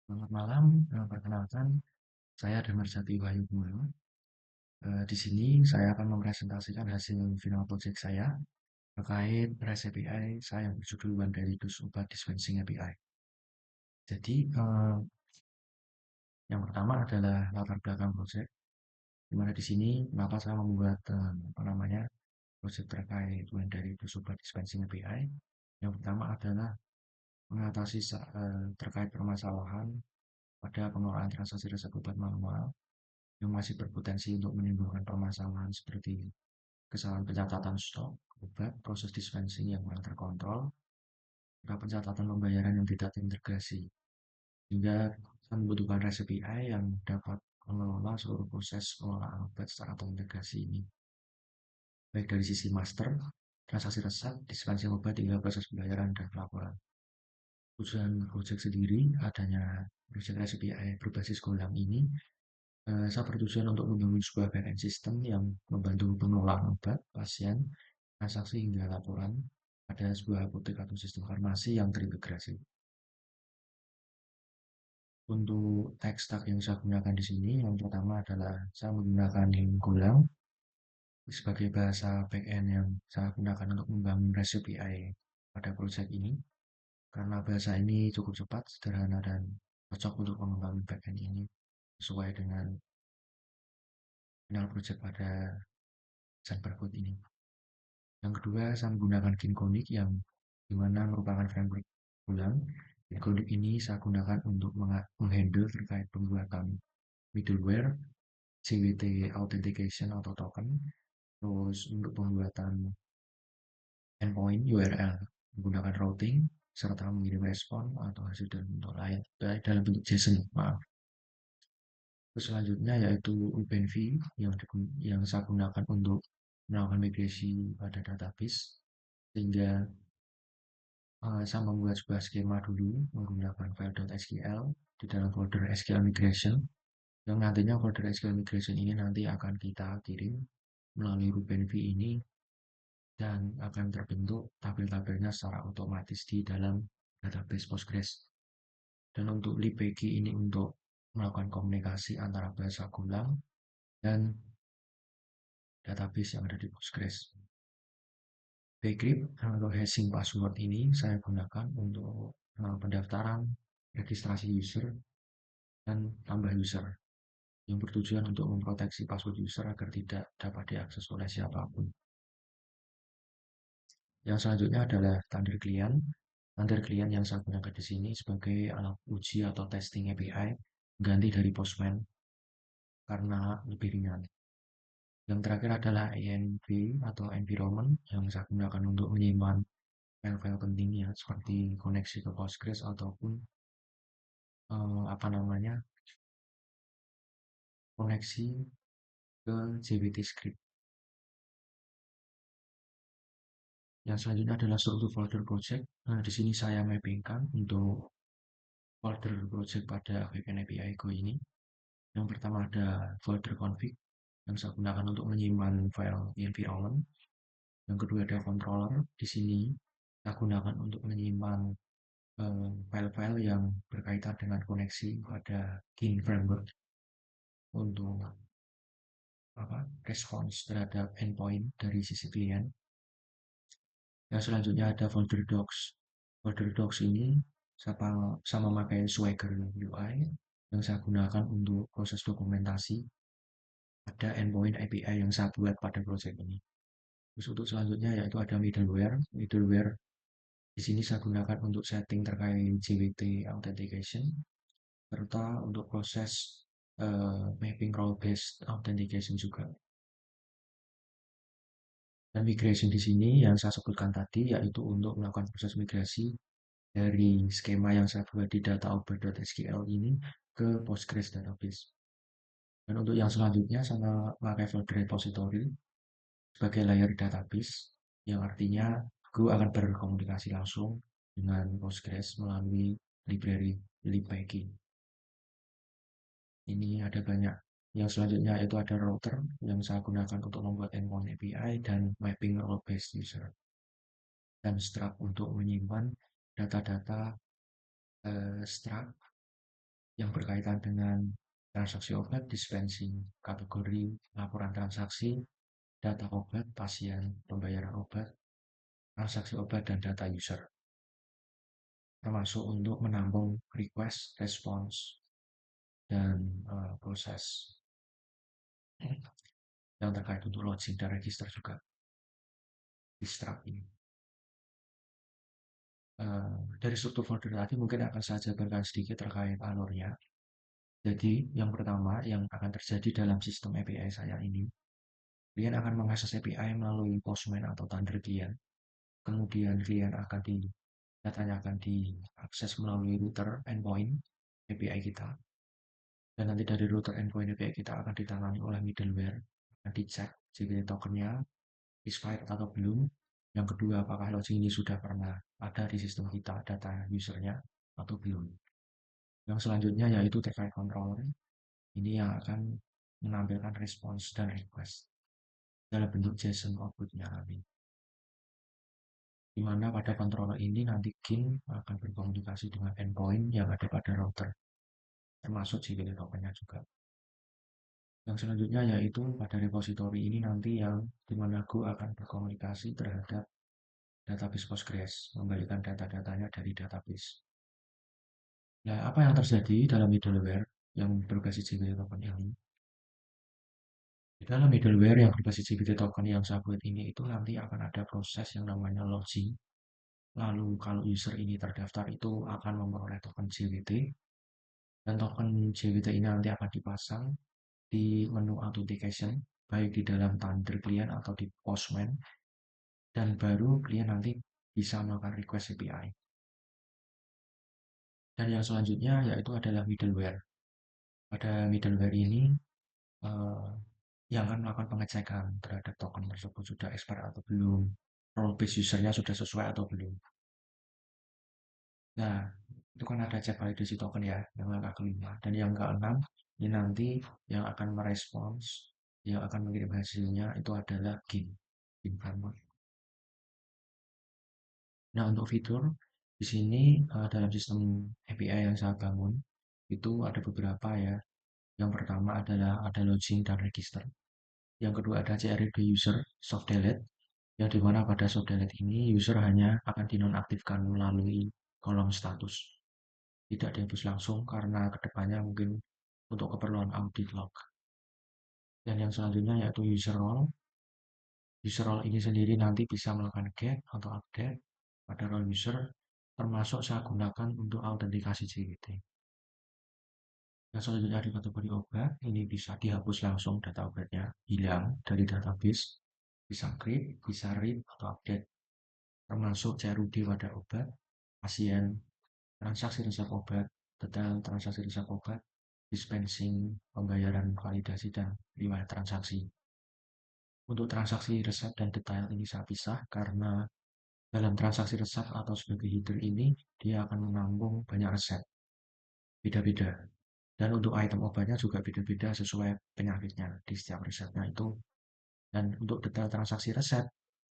Selamat malam, perkenalkan saya Damarjati Wahyu Guru. Di sini saya akan mempresentasikan hasil final project saya terkait REST API saya yang berjudul One Daily Use Obat Dispensing API. Jadi, yang pertama adalah latar belakang project, di mana di sini kenapa saya membuat project terkait One Daily Use Obat Dispensing API. Yang pertama adalah mengatasi terkait permasalahan pada pengelolaan transaksi resep obat manual yang masih berpotensi untuk menimbulkan permasalahan seperti kesalahan pencatatan stok obat, proses dispensing yang kurang terkontrol, serta pencatatan pembayaran yang tidak terintegrasi. Hingga kita membutuhkan REST API yang dapat mengelola seluruh proses pengelolaan obat secara terintegrasi ini, baik dari sisi master, transaksi resep, dispensing obat, hingga proses pembayaran dan pelaporan. Tujuan project sendiri, adanya project REST API berbasis Golang ini saya bertujuan untuk membangun sebuah backend system yang membantu pengelolaan obat, pasien, transaksi hingga laporan pada sebuah apotek atau sistem farmasi yang terintegrasi. Untuk tech stack yang saya gunakan di sini, yang pertama adalah saya menggunakan Golang sebagai bahasa backend yang saya gunakan untuk membangun REST API pada project ini, karena bahasa ini cukup cepat, sederhana, dan cocok untuk mengembangkan backend ini sesuai dengan final project pada Zen Berkut ini. Yang kedua, saya menggunakan Gconic yang dimana merupakan framework Golang. Gconic ini saya gunakan untuk menghandle terkait pembuatan middleware, JWT authentication atau token, terus untuk pembuatan endpoint URL menggunakan routing, serta mengirim respon atau hasil dalam bentuk lain dalam bentuk JSON. Maaf. Terus selanjutnya yaitu OpenV yang saya gunakan untuk melakukan migrasi pada database, sehingga saya membuat sebuah skema dulu menggunakan file.sql di dalam folder SQL migration, yang nantinya folder SQL migration ini nanti akan kita kirim melalui OpenV ini dan akan terbentuk tabel-tabelnya secara otomatis di dalam database Postgres. Dan untuk libpg ini untuk melakukan komunikasi antara bahasa Golang dan database yang ada di Postgres. Bcrypt atau hashing password ini saya gunakan untuk pendaftaran, registrasi user, dan tambah user yang bertujuan untuk memproteksi password user agar tidak dapat diakses oleh siapapun. Yang selanjutnya adalah Thunder Client. Thunder Client yang saya gunakan di sini sebagai alat uji atau testing API ganti dari Postman karena lebih ringan. Yang terakhir adalah env atau environment yang saya gunakan untuk menyimpan file-file pentingnya seperti koneksi ke Postgres ataupun koneksi ke JWT script. Yang selanjutnya adalah struktur folder project. Nah, di sini saya mappingkan untuk folder project pada backend API Go ini. Yang pertama ada folder config yang saya gunakan untuk menyimpan file environment. Yang kedua ada controller. Di sini saya gunakan untuk menyimpan file-file yang berkaitan dengan koneksi pada King Framework untuk respons terhadap endpoint dari sisi klien. Yang selanjutnya ada folder docs. Folder docs ini sama memakai Swagger UI yang saya gunakan untuk proses dokumentasi ada endpoint API yang saya buat pada project ini. Terus untuk selanjutnya yaitu ada middleware. Middleware di sini saya gunakan untuk setting terkait JWT authentication serta untuk proses mapping role based authentication juga. Dan migration di sini yang saya sebutkan tadi yaitu untuk melakukan proses migrasi dari skema yang saya buat di dataobat.sql ini ke Postgres database. Dan untuk yang selanjutnya saya pakai folder repository sebagai layer database yang artinya Go akan berkomunikasi langsung dengan Postgres melalui library libpg. Ini ada banyak. Yang selanjutnya itu ada router yang saya gunakan untuk membuat endpoint API dan mapping role based user. Dan struct untuk menyimpan data-data struct yang berkaitan dengan transaksi obat, dispensing, kategori, laporan transaksi, data obat, pasien, pembayaran obat, transaksi obat, dan data user, termasuk untuk menampung request, response, dan proses yang terkait untuk login dan register juga di Strap ini. Dari struktur folder tadi mungkin akan saya jabarkan sedikit terkait alurnya. Jadi yang pertama yang akan terjadi dalam sistem API saya ini, klien akan mengakses API melalui Postman atau Thunder klien. Kemudian klien akan datanya akan diakses melalui router endpoint API kita. Dan nanti dari router endpoint API kita akan ditangani oleh middleware. Akan dicek JWT tokennya expired atau belum. Yang kedua, apakah login ini sudah pernah ada di sistem kita, data usernya, atau belum. Yang selanjutnya yaitu terkait controller. Ini yang akan menampilkan response dan request dalam bentuk JSON outputnya nanti. Di mana pada controller ini nanti GIN akan berkomunikasi dengan endpoint yang ada pada router, termasuk JWT tokennya juga. Yang selanjutnya yaitu pada repository ini nanti yang dimana Go akan berkomunikasi terhadap database Postgres, membalikan data-datanya dari database. Nah, apa yang terjadi dalam middleware yang berbasis JWT token ini? Di dalam middleware yang berbasis JWT token yang saya buat ini itu nanti akan ada proses yang namanya login. Lalu kalau user ini terdaftar itu akan memperoleh token JWT dan token JWT ini nanti akan dipasang di menu authentication baik di dalam Thunder client atau di Postman dan baru klien nanti bisa melakukan request API. Dan yang selanjutnya yaitu adalah middleware. Pada middleware ini eh, yang akan melakukan pengecekan terhadap token tersebut sudah expire atau belum, role base usernya sudah sesuai atau belum. Nah, itu kan ada cek validasi token ya, yang langkah kelima. Dan yang keenam, ini nanti yang akan merespons, yang akan mengirim hasilnya itu adalah GIN, GIN. Nah, untuk fitur di sini dalam sistem API yang saya bangun itu ada beberapa ya. Yang pertama adalah ada login dan register. Yang kedua ada CRD user soft delete, yang dimana pada soft delete ini user hanya akan dinonaktifkan melalui kolom status. Tidak dihapus langsung karena kedepannya mungkin untuk keperluan audit log. Dan yang selanjutnya yaitu user role. User role ini sendiri nanti bisa melakukan get atau update pada role user, termasuk saya gunakan untuk autentikasi JWT. Yang selanjutnya di kategori obat, ini bisa dihapus langsung data obatnya, hilang dari database, bisa create, bisa read, atau update, termasuk CRUD pada obat, pasien, transaksi resep obat, detail transaksi resep obat, dispensing, pembayaran validasi, dan riwayat transaksi. Untuk transaksi resep dan detail ini saya pisah karena dalam transaksi resep atau sebagai header ini, dia akan menampung banyak resep, beda-beda. Dan untuk item obatnya juga beda-beda sesuai penyakitnya di setiap resepnya itu. Dan untuk detail transaksi resep,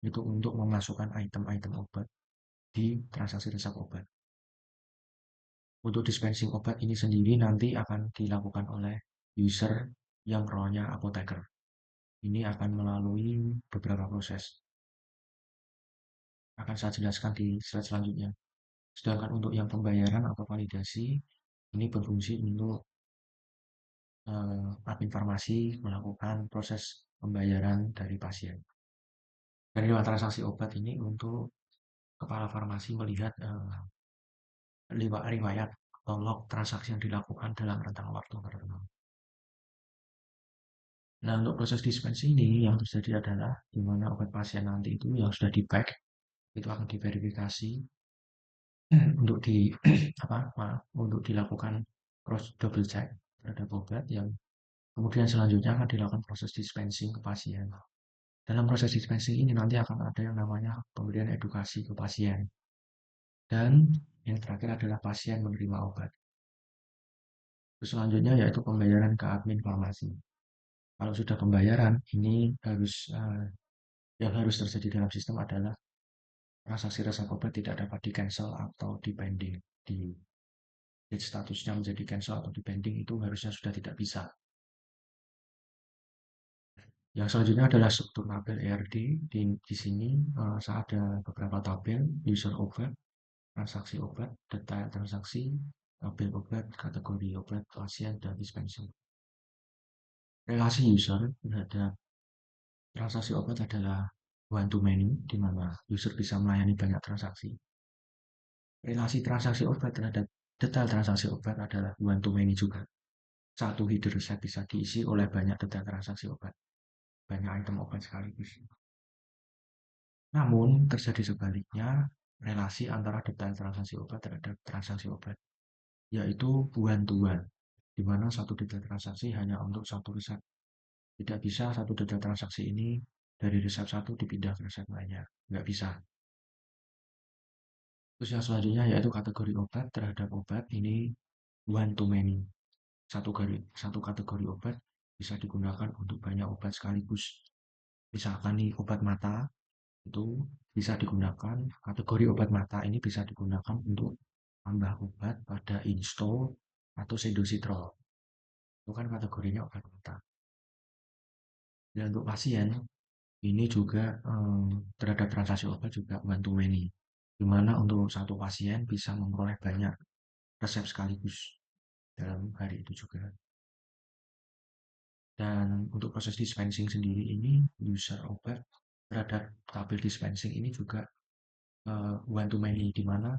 itu untuk memasukkan item-item obat di transaksi resep obat. Untuk dispensing obat ini sendiri nanti akan dilakukan oleh user yang role-nya apoteker. Ini akan melalui beberapa proses. Akan saya jelaskan di slide selanjutnya. Sedangkan untuk yang pembayaran atau validasi, ini berfungsi untuk admin farmasi melakukan proses pembayaran dari pasien. Dan lewat transaksi obat ini untuk kepala farmasi melihat riwayat atau log transaksi yang dilakukan dalam rentang waktu tertentu. Nah, untuk proses dispensing ini yang terjadi adalah di mana obat pasien nanti itu yang sudah di-pack itu akan diverifikasi untuk untuk dilakukan cross double check terhadap obat yang kemudian selanjutnya akan dilakukan proses dispensing ke pasien. Dalam proses dispensing ini nanti akan ada yang namanya pemberian edukasi ke pasien. Dan yang terakhir adalah pasien menerima obat. Terus selanjutnya yaitu pembayaran ke admin farmasi. Kalau sudah pembayaran, ini yang harus terjadi dalam sistem adalah transaksi resep obat tidak dapat di cancel atau di pending. Get statusnya menjadi cancel atau depending itu harusnya sudah tidak bisa. Yang selanjutnya adalah struktur tabel ERD. Di sini saya ada beberapa tabel, user obat, transaksi obat, detail transaksi, tabel obat, kategori obat, pasien, dan dispenser. Relasi user terhadap transaksi obat adalah one to many, di mana user bisa melayani banyak transaksi. Relasi transaksi obat terhadap detail transaksi obat adalah one to many juga. Satu header set bisa diisi oleh banyak detail transaksi obat, banyak item obat sekaligus. Namun, terjadi sebaliknya, relasi antara detail transaksi obat terhadap transaksi obat, yaitu one to one, di mana satu detail transaksi hanya untuk satu resep. Tidak bisa satu detail transaksi ini dari resep satu dipindah ke resep lainnya. Nggak bisa. Terus yang selanjutnya yaitu kategori obat terhadap obat ini one to many. Satu kategori obat bisa digunakan untuk banyak obat sekaligus. Misalkan nih obat mata itu bisa digunakan, kategori obat mata ini bisa digunakan untuk tambah obat pada install atau sedositrol. Itu kan kategorinya obat mata. Dan untuk pasien, ini juga terhadap transaksi obat juga one to many. Di mana untuk satu pasien bisa memperoleh banyak resep sekaligus dalam hari itu juga. Dan untuk proses dispensing sendiri ini, user obat terhadap tabel dispensing ini juga one to many, di mana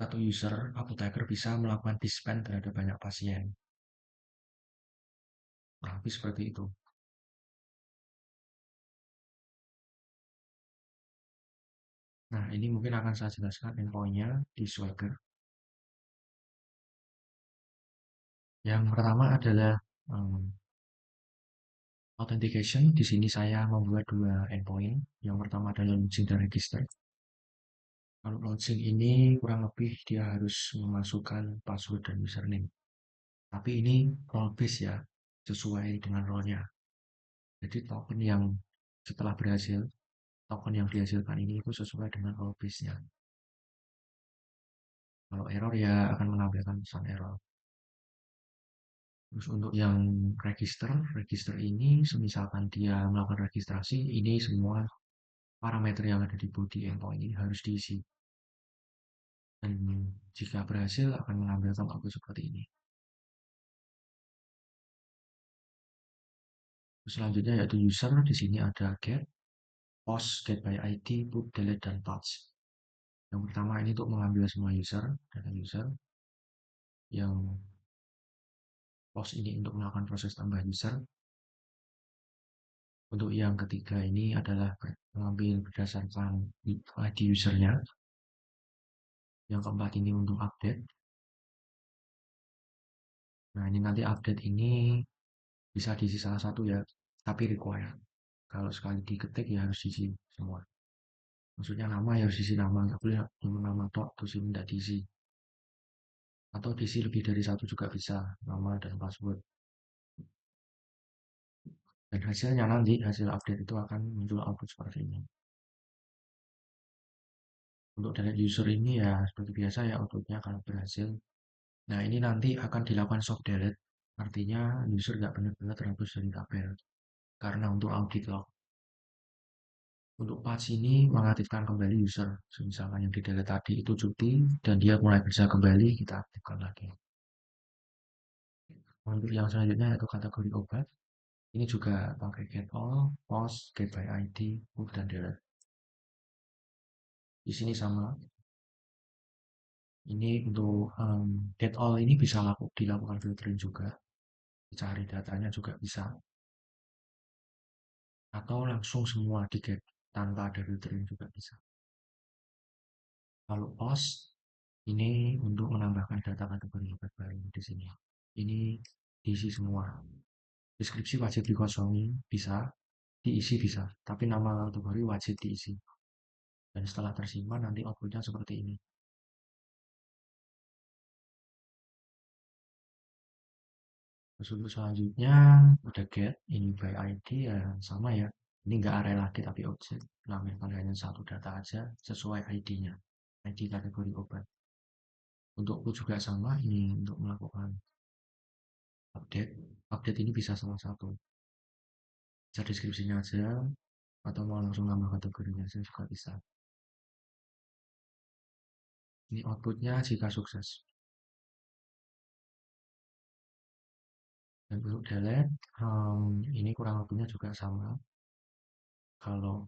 satu user apoteker bisa melakukan dispense terhadap banyak pasien. Nah, lebih seperti itu. Nah, ini mungkin akan saya jelaskan endpointnya di Swagger. Yang pertama adalah um, authentication. Di sini saya membuat dua endpoint. Yang pertama adalah login dan register. Kalau login ini kurang lebih dia harus memasukkan password dan username. Tapi ini role base ya, sesuai dengan role-nya. Jadi setelah berhasil, token yang dihasilkan ini itu sesuai dengan role base-nya. Kalau error ya akan menampilkan pesan error. Terus untuk yang register ini misalkan dia melakukan registrasi, ini semua parameter yang ada di body endpoint ini harus diisi. Dan jika berhasil akan menampilkan output seperti ini. Terus selanjutnya yaitu user, di sini ada get, post, get by ID, put, delete, dan patch. Yang pertama ini untuk mengambil semua user, data user. Yang post ini untuk melakukan proses tambah user. Untuk yang ketiga ini adalah mengambil berdasarkan ID usernya. Yang keempat ini untuk update. Nah, ini nanti update ini bisa diisi salah satu ya, tapi require. Kalau sekali diketik ya harus diisi semua. Maksudnya nama ya harus diisi nama, nggak boleh cuma nama tok terus ini tidak diisi. Atau diisi lebih dari satu juga bisa, nama dan password. Dan hasilnya nanti, hasil update itu akan muncul output seperti ini. Untuk delete user ini ya seperti biasa ya outputnya kalau berhasil. Nah ini nanti akan dilakukan soft delete. Artinya user nggak benar-benar terhapus dari tabel. Karena untuk audit log. Untuk patch ini mengaktifkan kembali user. Misalkan yang di delete tadi itu cuti dan dia mulai bisa kembali, kita aktifkan lagi. Untuk yang selanjutnya yaitu kategori obat. Ini juga pakai get all, post, get by ID, put, dan delete. Di sini sama. Ini untuk get all ini bisa dilakukan filtering juga. Cari datanya juga bisa. Atau langsung semua di get tanpa ada filtering juga bisa. Kalau post, ini untuk menambahkan data kategori obat baru di sini. Ini diisi semua. Deskripsi wajib dikosongi, bisa. Diisi bisa. Tapi nama kategori wajib diisi. Dan setelah tersimpan nanti outputnya seperti ini. Terus untuk selanjutnya udah get ini by ID ya sama ya. Ini nggak array lagi tapi objek. Nampilkan hanya satu data aja sesuai ID-nya. ID kategori obat. Untukku juga sama ini untuk melakukan update. Update ini bisa salah satu. Bisa deskripsinya aja atau mau langsung nambah kategorinya aja juga bisa. Ini outputnya jika sukses. Dan untuk delete, ini kurang lebihnya juga sama. Kalau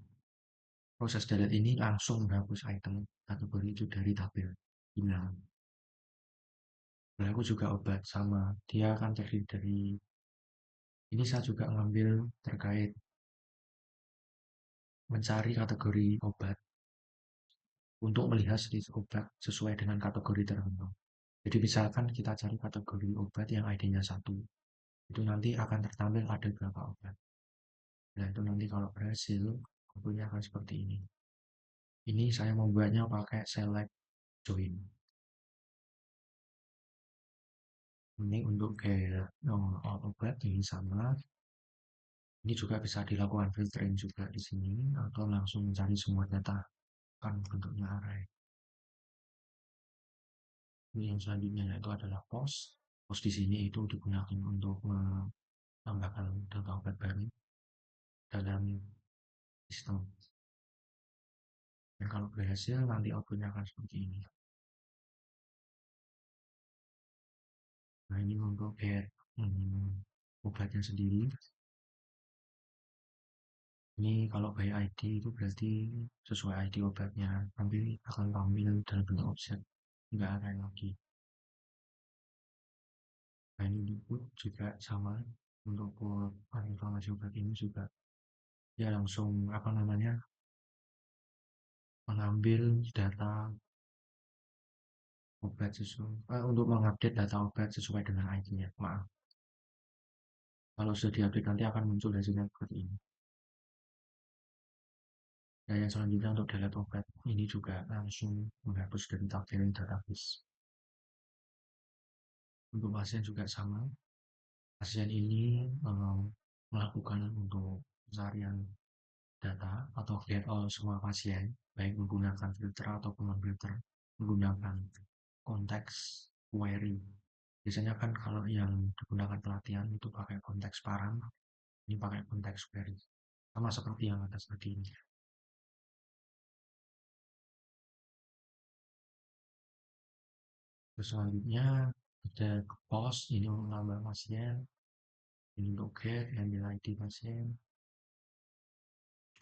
proses delete ini langsung menghapus item kategori itu dari tabel. Hilang. Berlaku juga obat sama. Dia akan terdiri dari ini saya juga ngambil terkait mencari kategori obat untuk melihat jenis obat sesuai dengan kategori tertentu. Jadi misalkan kita cari kategori obat yang ID-nya 1, itu nanti akan tertampil ada berapa obat. Nah itu nanti kalau berhasil, outputnya akan seperti ini. Ini saya membuatnya pakai select join. Ini untuk kayak obat ini sama. Ini juga bisa dilakukan filtering juga di sini atau langsung mencari semua data kan bentuknya array. Ini yang selanjutnya yaitu adalah post. Post di sini itu digunakan untuk menambahkan data obat baru dalam sistem. Dan kalau berhasil nanti outputnya akan seperti ini. Nah ini untuk get obatnya sendiri. Ini kalau by ID itu berarti sesuai ID obatnya. Nanti akan tampil dalam bentuk objek. Nggak ada lagi. Nah ini input juga sama. Untuk informasi obat ini juga dia langsung apa namanya mengambil data obat sesuai untuk mengupdate data obat sesuai dengan ID-nya. Maaf. Kalau sudah diupdate nanti akan muncul hasilnya seperti ini. Dan yang selanjutnya untuk delete obat ini juga langsung menghapus dari tabel database. Untuk pasien juga sama. Pasien ini melakukan untuk pencarian data atau get all semua pasien, baik menggunakan filter ataupun non-filter, menggunakan konteks query. Biasanya kan kalau yang digunakan pelatihan itu pakai konteks parang, ini pakai konteks query. Sama seperti yang atas tadi ini. Terus selanjutnya ada post, ini untuk nambah pasien, ini untuk get, ambil ID pasien.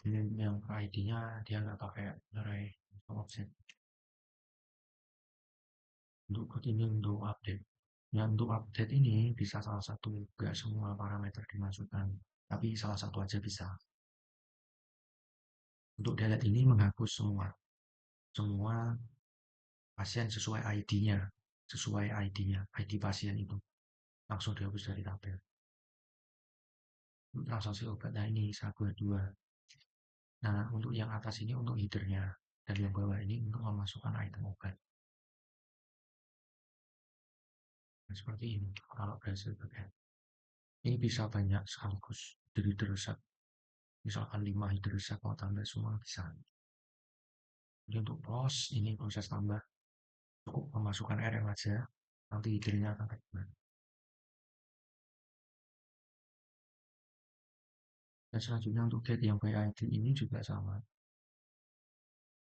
Ini yang ID-nya dia nggak pakai array objek. Untuk ini untuk update. Ya, untuk update ini bisa salah satu, nggak semua parameter dimasukkan, tapi salah satu aja bisa. Untuk delete ini menghapus semua pasien sesuai ID-nya, sesuai ID-nya, ID pasien itu langsung dihapus dari tabel. Untuk transaksi obat, nah ini 1, 2. Nah, untuk yang atas ini untuk headernya, dan yang bawah ini untuk memasukkan item obat. Nah, seperti ini kalau berhasil pakai. Ini bisa banyak sekaligus dari reset. Misalkan 5 header reset mau tambah semua bisa. Jadi untuk post ini proses tambah cukup memasukkan RM aja, nanti headernya akan terbuat. Dan selanjutnya untuk get yang by ID ini juga sama.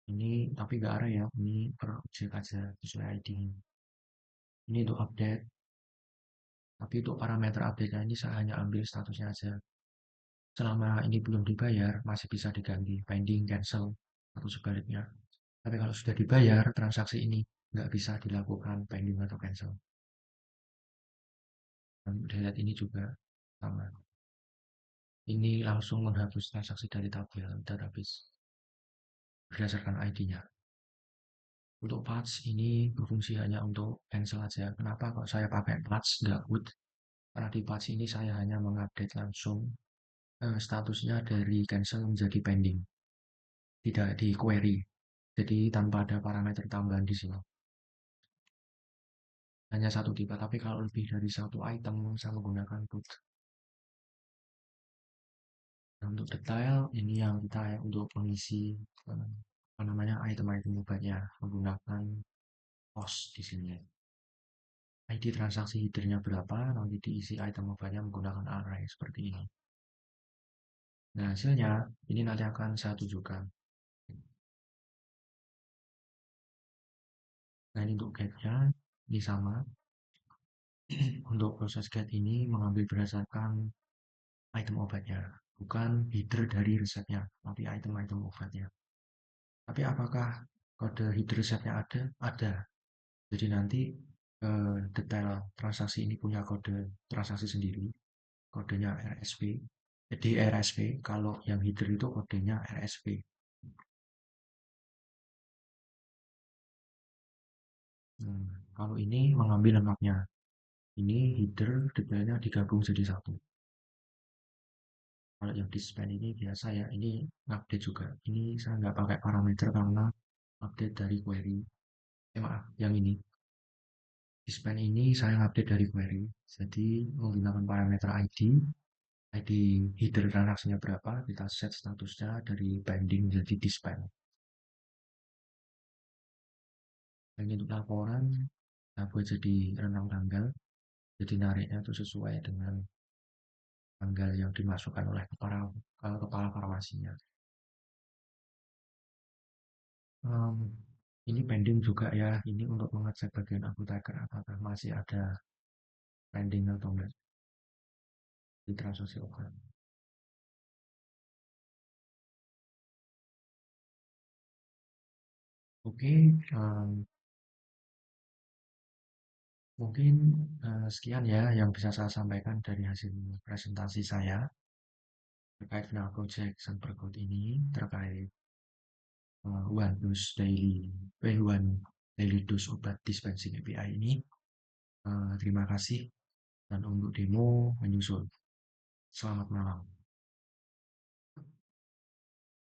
Ini tapi nggak ada ya, ini per objek aja sesuai ID. Ini untuk update, tapi untuk parameter update ini saya hanya ambil statusnya aja. Selama ini belum dibayar, masih bisa diganti, pending, cancel, atau sebaliknya. Tapi kalau sudah dibayar, transaksi ini nggak bisa dilakukan pending atau cancel. Dan delete ini juga sama. Ini langsung menghapus transaksi dari tabel database berdasarkan ID-nya. Untuk patch ini berfungsi hanya untuk cancel aja. Kenapa kalau saya pakai patch nggak good? Karena di patch ini saya hanya mengupdate langsung statusnya dari cancel menjadi pending, tidak di query. Jadi tanpa ada parameter tambahan di sini. Hanya satu tipe, tapi kalau lebih dari satu item saya menggunakan put. Nah, untuk detail ini yang kita untuk mengisi apa namanya item-item obatnya menggunakan pos di sini. ID transaksi headernya berapa, nanti diisi item obatnya menggunakan array seperti ini. Nah, hasilnya ini nanti akan saya tunjukkan. Nah, ini untuk get-nya, ini sama. Untuk proses get ini mengambil berdasarkan item obatnya, bukan header dari resepnya, tapi item-item obatnya. Tapi apakah kode header resepnya ada? Ada. Jadi nanti detail transaksi ini punya kode transaksi sendiri, kodenya RSP, di RSP, kalau yang header itu kodenya RSP. Kalau ini mengambil lengkapnya, ini header detailnya digabung jadi satu. Kalau yang dispen ini biasa ya, ini update juga. Ini saya nggak pakai parameter karena update dari query. Maaf, yang ini. Dispen ini saya update dari query. Jadi menggunakan parameter ID, ID header transaksinya berapa, kita set statusnya dari pending jadi dispen. Dan untuk laporan, kita buat jadi rentang tanggal, jadi nariknya itu sesuai dengan tanggal yang dimasukkan oleh kepala farmasinya. Em, ini pending juga ya, ini untuk mengecek bagian apoteker apakah masih ada pending atau enggak di transaksi obat. Oke, mungkin sekian ya yang bisa saya sampaikan dari hasil presentasi saya terkait final project Sunbergood ini terkait one dose daily, one daily dose obat dispensing API ini. Terima kasih dan untuk demo menyusul. Selamat malam.